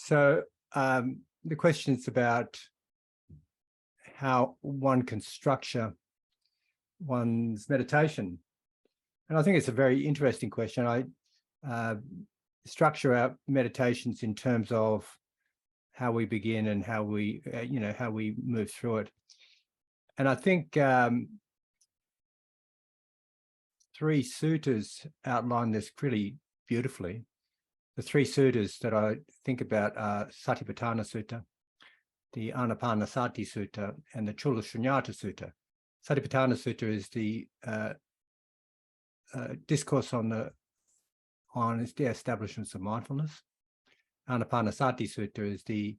So the question is about how one can structure one's meditation. And I think it's a very interesting question. I structure our meditations in terms of how we begin and how we, how we move through it. And I think 3 suttas outline this pretty beautifully. The 3 suttas that I think about are Satipatthana Sutta, the Anapanasati Sutta, and the Chula Shunyata Sutta. Satipatthana Sutta is the discourse on the establishments of mindfulness. Anapanasati Sutta is the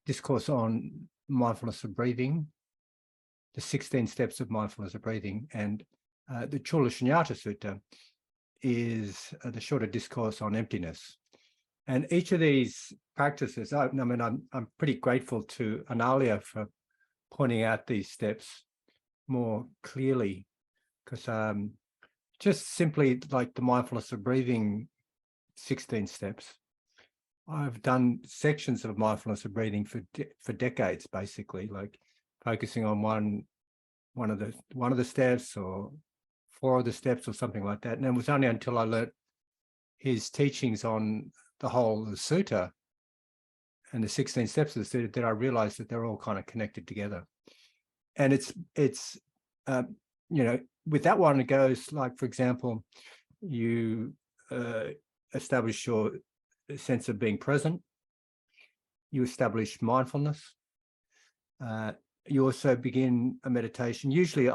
discourse on mindfulness of breathing, the 16 steps of mindfulness of breathing, and the Chula Shunyata Sutta is the shorter discourse on emptiness. And each of these practices, I'm pretty grateful to Analia for pointing out these steps more clearly, because just simply like the mindfulness of breathing 16 steps, I've done sections of mindfulness of breathing for decades, basically, like focusing on one of the steps or 4 of the steps or something like that. And it was only until I learnt his teachings on the whole of the sutta and the 16 steps of the sutta that I realized that they're all kind of connected together. And it's with that one, it goes like, for example, you establish your sense of being present. You establish mindfulness. You also begin a meditation. Usually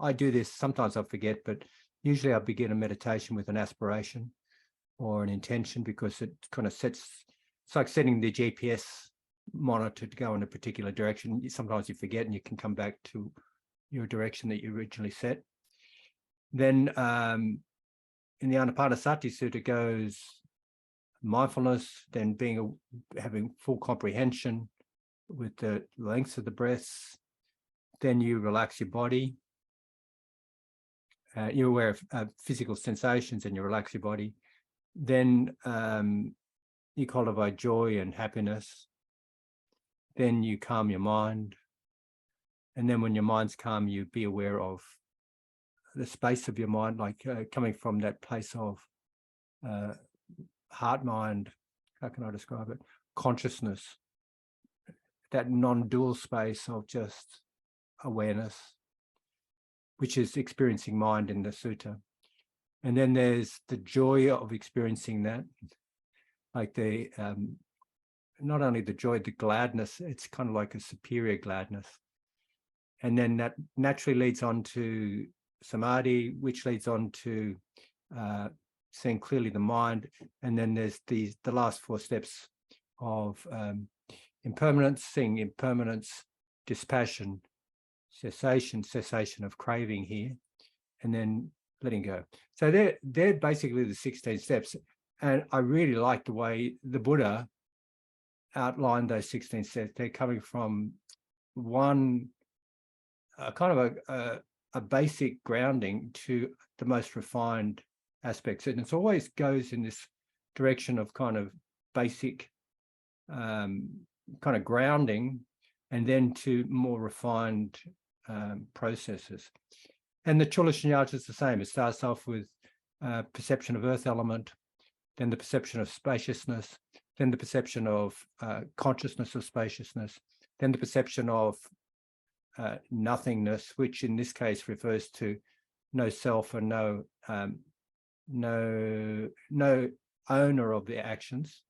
I do this, sometimes I forget, but usually I begin a meditation with an aspiration or an intention, because it kind of it's like setting the GPS monitor to go in a particular direction. Sometimes you forget and you can come back to your direction that you originally set. Then in the Anapanasati Sutta goes mindfulness, then having full comprehension with the lengths of the breaths. Then you relax your body. You're aware of physical sensations and you relax your body. Then you cultivate joy and happiness. Then you calm your mind. And then when your mind's calm, you be aware of the space of your mind, like coming from that place of heart mind, how can I describe it? Consciousness, that non-dual space of just awareness, which is experiencing mind in the sutta. And then there's the joy of experiencing that, like the not only the joy, the gladness, it's kind of like a superior gladness. And then that naturally leads on to samadhi, which leads on to seeing clearly the mind. And then there's the last 4 steps of impermanence, seeing impermanence, dispassion, cessation of craving here, and then letting go. So they're basically the 16 steps. And I really like the way the Buddha outlined those 16 steps. They're coming from one kind of a basic grounding to the most refined aspects. And it always goes in this direction of kind of basic kind of grounding, and then to more refined processes. And the Chula Shunyata is the same. It starts off with perception of earth element, then the perception of spaciousness, then the perception of consciousness of spaciousness, then the perception of nothingness, which in this case refers to no self and no owner of the actions.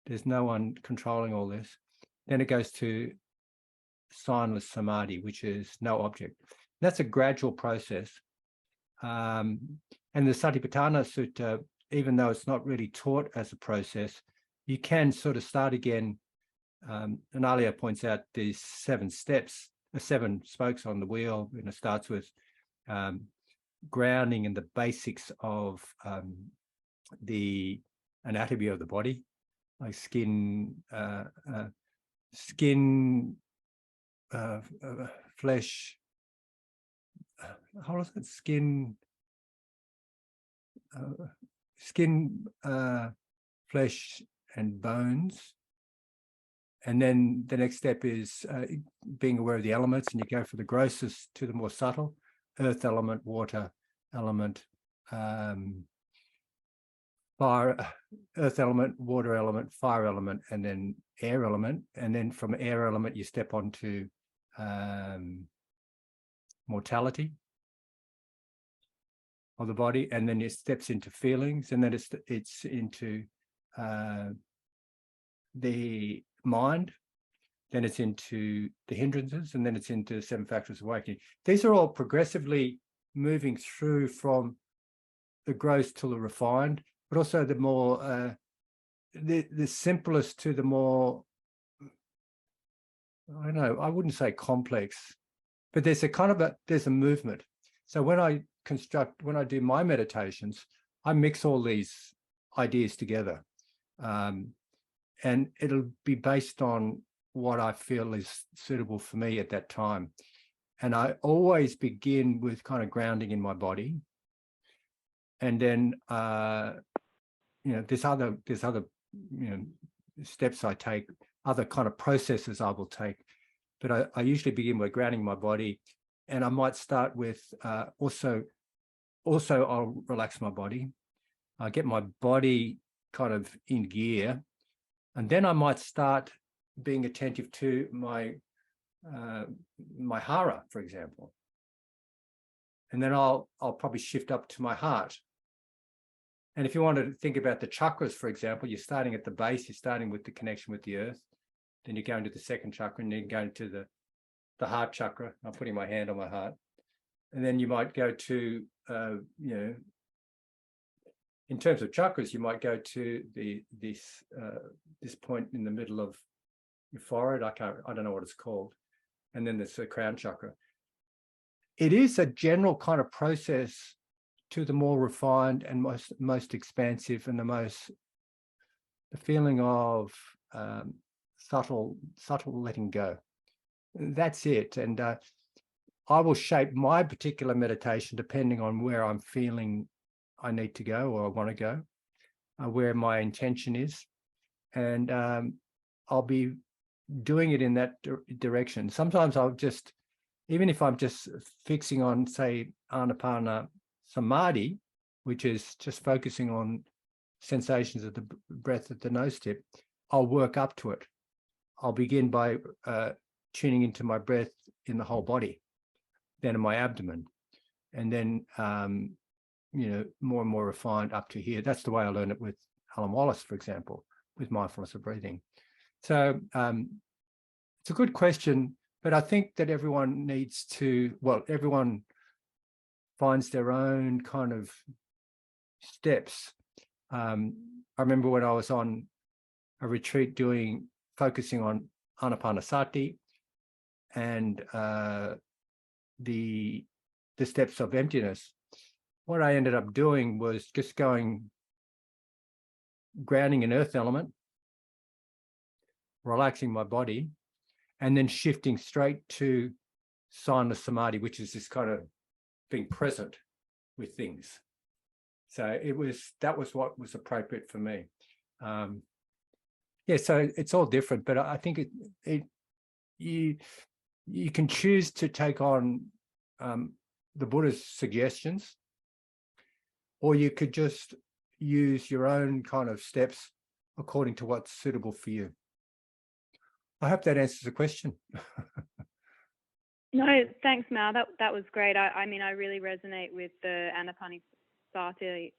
There's no one controlling all this. Then it goes to signless samadhi, which is no object. That's a gradual process. And the Satipatthana Sutta, even though it's not really taught as a process, you can sort of start again. And Alia points out these 7 steps, 7 spokes on the wheel, and it starts with grounding in the basics of the anatomy of the body, like skin, flesh, how is it? Skin, flesh, and bones, And then the next step is being aware of the elements, and you go from the grossest to the more subtle: earth element, water element, fire, earth element, water element, fire element, and then air element. And then from air element, you step onto mortality of the body, and then it steps into feelings, and then it's into the mind, then it's into the hindrances, and then it's into 7 factors of awakening. These are all progressively moving through from the gross to the refined, but also the more the simplest to the more, I don't know, I wouldn't say complex, but there's a movement. So when I do my meditations, I mix all these ideas together, and it'll be based on what I feel is suitable for me at that time. And I always begin with kind of grounding in my body, and then there's other steps I take, other kind of processes I will take, but I usually begin by grounding my body. And I might start with also I'll relax my body. I get my body kind of in gear, and then I might start being attentive to my hara, for example. And then I'll probably shift up to my heart. And if you want to think about the chakras, for example, you're starting at the base, you're starting with the connection with the earth, then you're going to the second chakra, and then going to the heart chakra. I'm putting my hand on my heart. And then you might go to, in terms of chakras, you might go to this point in the middle of your forehead. I don't know what it's called. And then there's the crown chakra. It is a general kind of process to the more refined and most expansive, and the feeling of subtle letting go. That's it. And I will shape my particular meditation depending on where I'm feeling I need to go or I want to go, where my intention is. And I'll be doing it in that direction. Sometimes I'll just, even if I'm just fixing on, say, Anapana Samadhi, which is just focusing on sensations of the breath at the nose tip, I'll work up to it. I'll begin by tuning into my breath in the whole body, then in my abdomen, and then more and more refined up to here. That's the way I learned it with Alan Wallace, for example, with mindfulness of breathing. So it's a good question, but I think that everyone everyone finds their own kind of steps. I remember when I was on a retreat focusing on Anapanasati and the steps of emptiness. What I ended up doing was just grounding an earth element, relaxing my body, and then shifting straight to Silent Samadhi, which is this kind of being present with things. So that was what was appropriate for me. So it's all different, but I think you can choose to take on the Buddha's suggestions, or you could just use your own kind of steps according to what's suitable for you. I hope that answers the question. No, thanks, Mal. That was great. I mean, I really resonate with the Anapanasati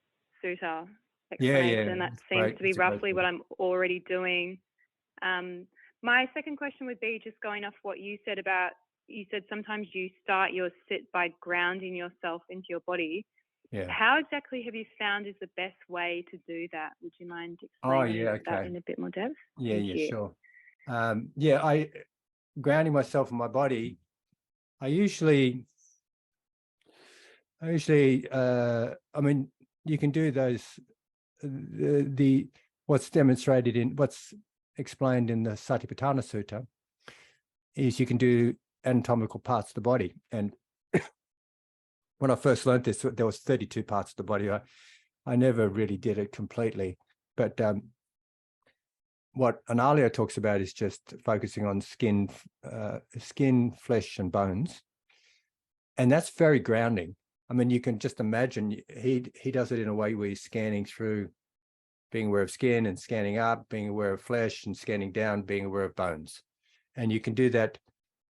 Sutta explanation. That seems to be roughly what I'm already doing. My second question would be, just going off what you said sometimes you start your sit by grounding yourself into your body. Yeah. How exactly have you found is the best way to do that? Would you mind explaining that in a bit more depth? Sure. I grounding myself in my body. I usually, I mean, you can do those, what's explained in the Satipatthana Sutta is you can do anatomical parts of the body. And when I first learned this, there was 32 parts of the body. I never really did it completely, but what Analia talks about is just focusing on skin, flesh, and bones, and that's very grounding. I mean, you can just imagine he does it in a way where he's scanning through, being aware of skin and scanning up, being aware of flesh and scanning down, being aware of bones, and you can do that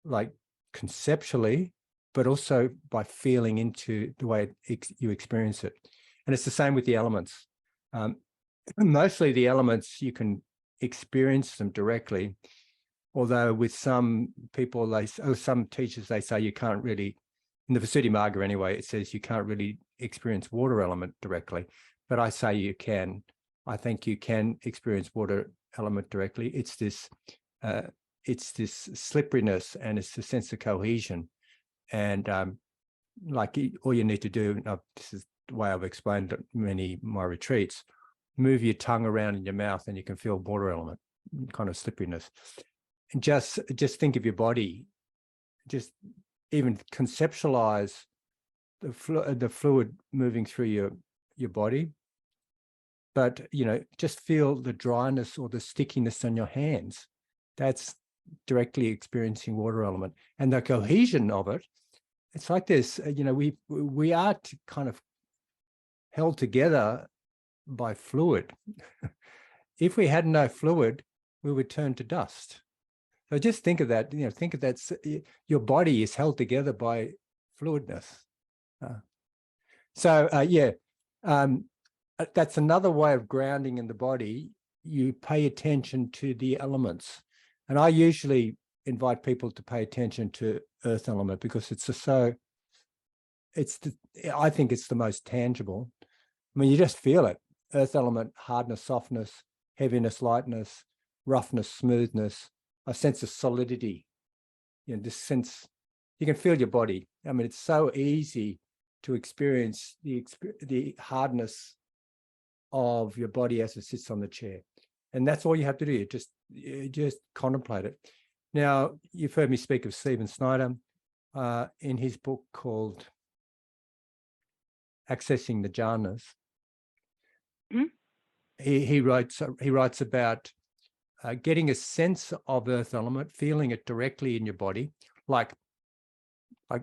like conceptually, but also by feeling into the way you experience it. And it's the same with the elements. Mostly the elements, you can experience them directly, although with some people, some teachers, they say you can't really, in the Visuddhimagga anyway, it says you can't really experience water element directly, but I say you can. I think you can experience water element directly. It's this slipperiness, and it's the sense of cohesion. And like all you need to do, this is the way I've explained at many of my retreats, move your tongue around in your mouth and you can feel water element, kind of slipperiness. And just think of your body, just even conceptualize the fluid moving through your body. But, just feel the dryness or the stickiness on your hands. That's directly experiencing water element. And the cohesion of it, it's like this, we are kind of held together by fluid. If we had no fluid, we would turn to dust. So just think of that, think of that, your body is held together by fluidness. That's another way of grounding in the body. You pay attention to the elements. And I usually invite people to pay attention to earth element because I think it's the most tangible. I mean, you just feel it. Earth element, hardness, softness, heaviness, lightness, roughness, smoothness, a sense of solidity. This sense, you can feel your body. I mean, it's so easy to experience the hardness of your body as it sits on the chair. And that's all you have to do. You just contemplate it. Now, you've heard me speak of Stephen Snyder in his book called Accessing the Jhanas. Mm-hmm. He writes about getting a sense of earth element, feeling it directly in your body, like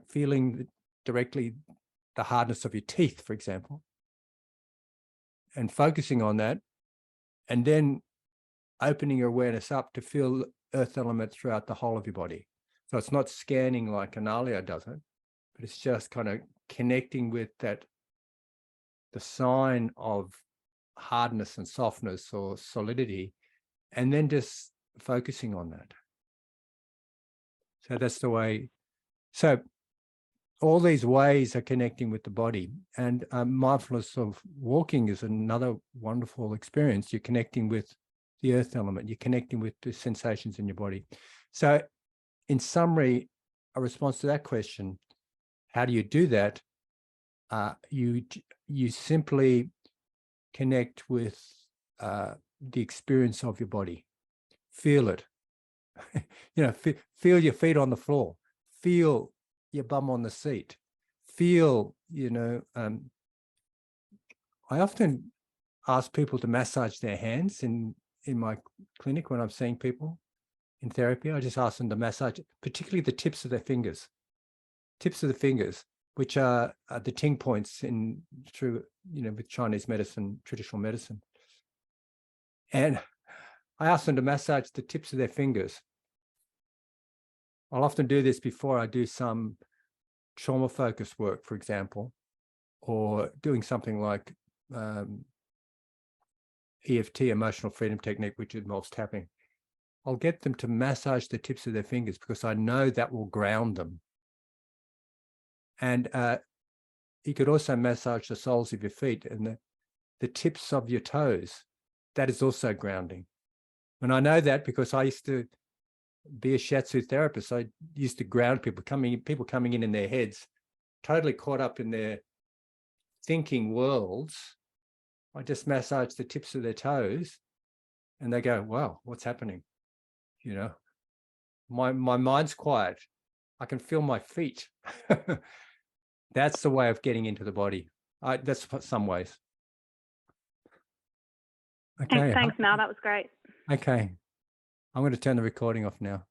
feeling directly the hardness of your teeth, for example, and focusing on that, and then opening your awareness up to feel earth element throughout the whole of your body. So it's not scanning like Analia does it, but it's just kind of connecting with the sign of hardness and softness or solidity, and then just focusing on that. So that's the way. So all these ways are connecting with the body, and mindfulness of walking is another wonderful experience. You're connecting with the earth element. You're connecting with the sensations in your body. So in summary, a response to that question, how do you do that? You simply connect with the experience of your body. Feel it. Feel your feet on the floor. Feel your bum on the seat. Feel, I often ask people to massage their hands in my clinic when I'm seeing people in therapy. I just ask them to massage, particularly the tips of the fingers, which are the ting points with Chinese medicine, traditional medicine. And I ask them to massage the tips of their fingers. I'll often do this before I do some trauma-focused work, for example, or doing something like EFT, emotional freedom technique, which involves tapping. I'll get them to massage the tips of their fingers because I know that will ground them. And you could also massage the soles of your feet and the tips of your toes. That is also grounding. And I know that because I used to be a shiatsu therapist. I used to ground people coming in their heads, totally caught up in their thinking worlds. I just massage the tips of their toes and they go, wow, what's happening? My mind's quiet. I can feel my feet. That's the way of getting into the body. That's some ways. Okay. Thanks, Mal. That was great. Okay. I'm going to turn the recording off now.